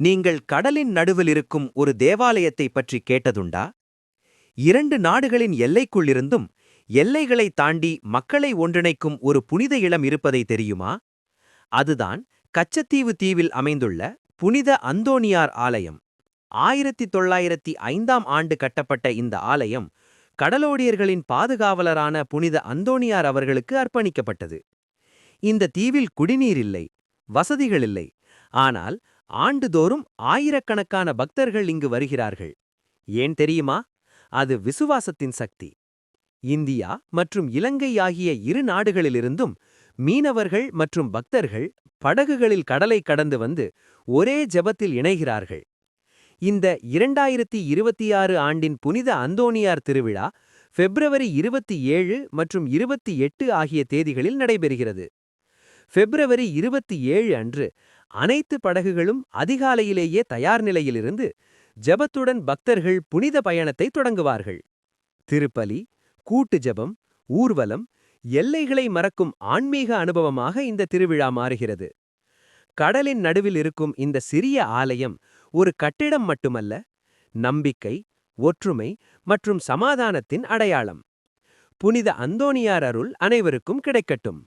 நீங்கள் கடலின் நடுவில் இருக்கும் ஒரு தேவாலயத்தை பற்றி கேட்டதுண்டா? இரண்டு நாடுகளின் எல்லைக்குள்ளிருந்தும் எல்லைகளை தாண்டி மக்களை ஒன்றிணைக்கும் ஒரு புனித இடம் இருப்பதை தெரியுமா? அதுதான் கச்சத்தீவு தீவில் அமைந்துள்ள புனித அந்தோணியார் ஆலயம். 1905ஆம் ஆண்டு கட்டப்பட்ட இந்த ஆலயம் கடலோடியர்களின் பாதுகாவலரான புனித அந்தோணியார் அவர்களுக்கு அர்ப்பணிக்கப்பட்டது. இந்த தீவில் குடிநீர் இல்லை, வசதிகள் இல்லை. ஆனால் ஆண்டுதோறும் ஆயிரக்கணக்கான பக்தர்கள் இங்கு வருகிறார்கள். ஏன் தெரியுமா? அது விசுவாசத்தின் சக்தி. இந்தியா மற்றும் இலங்கை ஆகிய இரு நாடுகளிலிருந்தும் மீனவர்கள் மற்றும் பக்தர்கள் படகுகளில் கடலை கடந்து வந்து ஒரே ஜெபத்தில் இணைகிறார்கள். இந்த 2026 ஆண்டின் புனித அந்தோணியார் திருவிழா பிப்ரவரி 27 மற்றும் 28 ஆகிய தேதிகளில் நடைபெறுகிறது. பிப்ரவரி 27 அன்று அனைத்து படகுகளும் அதிகாலையிலேயே தயார் நிலையிலிருந்து ஜெபத்துடன் பக்தர்கள் புனித பயணத்தை தொடங்குவார்கள். திருப்பலி, கூட்டு ஜெபம், ஊர்வலம், எல்லைகளை மறக்கும் ஆன்மீக அனுபவமாக இந்த திருவிழா மாறுகிறது. கடலின் நடுவில் இருக்கும் இந்த சிறிய ஆலயம் ஒரு கட்டிடம் மட்டுமல்ல, நம்பிக்கை, ஒற்றுமை மற்றும் சமாதானத்தின் அடையாளம். புனித அந்தோணியார் அருள் அனைவருக்கும் கிடைக்கட்டும்.